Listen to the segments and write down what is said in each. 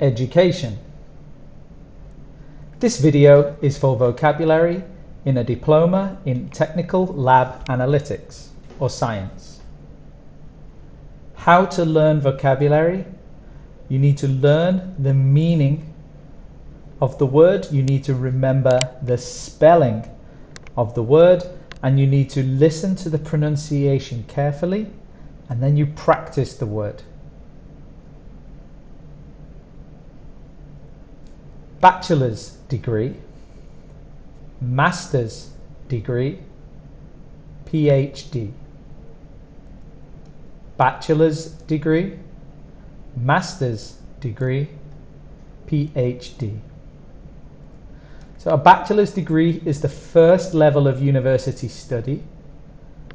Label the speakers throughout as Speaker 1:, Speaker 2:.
Speaker 1: education. This video is for vocabulary in a diploma in technical lab analytics or science. How to learn vocabulary? You need to learn the meaning of the word, you need to remember the spelling of the word, and you need to listen to the pronunciation carefully, and then you practice the word. Bachelor's degree, master's degree, PhD. Bachelor's degree, master's degree, PhD. So a bachelor's degree is the first level of university study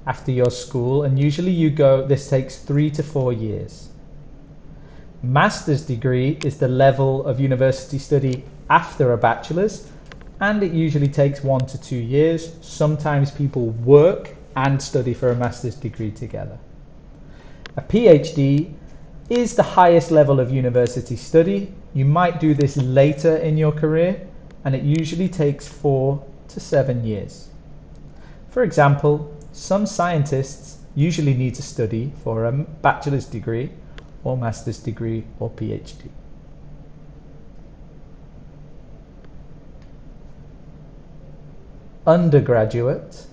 Speaker 1: after your school, and usually this takes 3 to 4 years. Master's degree is the level of university study after a bachelor's, and it usually takes 1 to 2 years. Sometimes people work and study for a master's degree together. A PhD is the highest level of university study. You might do this later in your career, and it usually takes 4 to 7 years. For example, some scientists usually need to study for a bachelor's degree or master's degree or PhD. Undergraduate,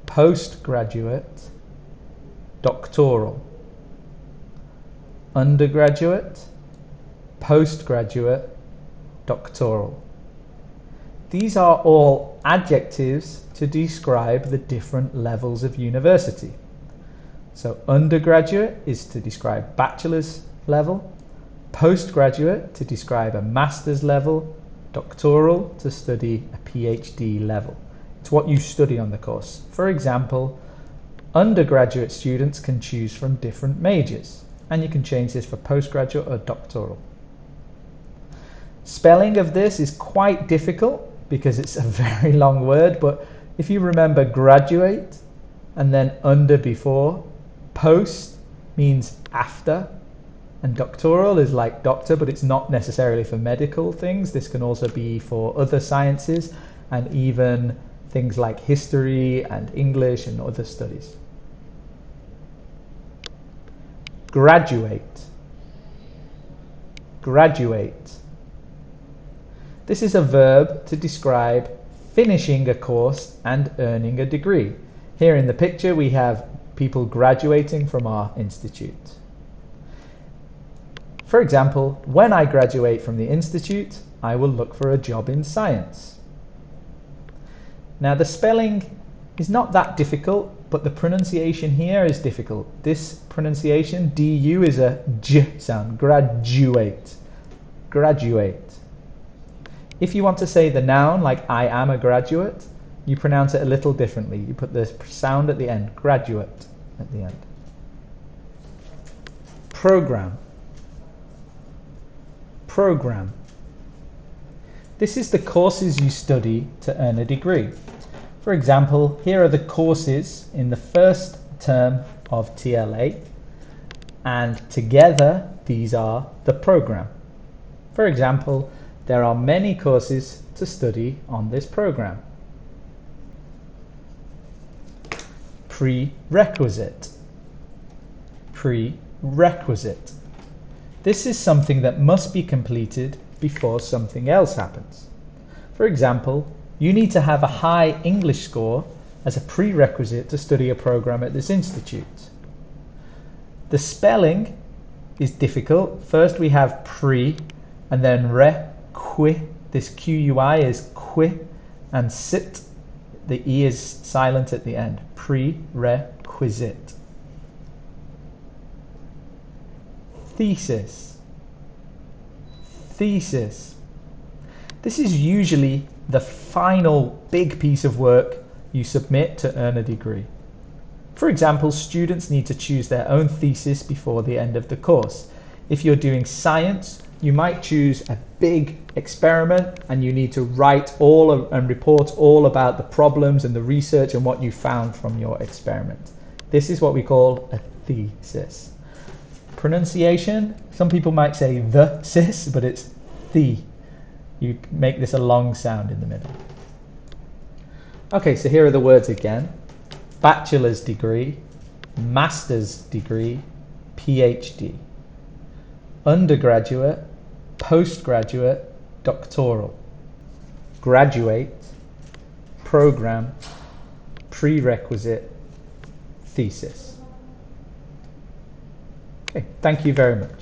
Speaker 1: postgraduate, doctoral. Undergraduate, postgraduate, doctoral. These are all adjectives to describe the different levels of university. So undergraduate is to describe bachelor's level, postgraduate to describe a master's level, doctoral to study a PhD level. It's what you study on the course. For example, undergraduate students can choose from different majors, and you can change this for postgraduate or doctoral. Spelling of this is quite difficult because it's a very long word, but if you remember graduate and then under before, post means after, and doctoral is like doctor, but it's not necessarily for medical things. This can also be for other sciences and even things like history and English and other studies. Graduate. Graduate. This is a verb to describe finishing a course and earning a degree. Here in the picture we have people graduating from our institute. For example, when I graduate from the institute, I will look for a job in science. Now the spelling is not that difficult, but the pronunciation here is difficult. This pronunciation, DU, is a J sound, graduate, graduate. If you want to say the noun, like I am a graduate, you pronounce it a little differently. You put the sound at the end, graduate at the end. Program. Program. This is the courses you study to earn a degree. For example, here are the courses in the first term of TLA, and together these are the program. For example, there are many courses to study on this program. Prerequisite. Prerequisite. This is something that must be completed before something else happens. For example, you need to have a high English score as a prerequisite to study a program at this institute. The spelling is difficult. First we have pre and then qui. This QUI is qui, and sit, the E is silent at the end. Prerequisite. Thesis. Thesis. This is usually the final big piece of work you submit to earn a degree. For example, students need to choose their own thesis before the end of the course. If you're doing science, you might choose a big experiment and you need to write and report all about the problems and the research and what you found from your experiment. This is what we call a thesis. Pronunciation, some people might say the sis, but it's the. You make this a long sound in the middle. Okay, so here are the words again. Bachelor's degree, master's degree, PhD. Undergraduate, postgraduate, doctoral. Graduate, program, prerequisite, thesis. Okay, thank you very much.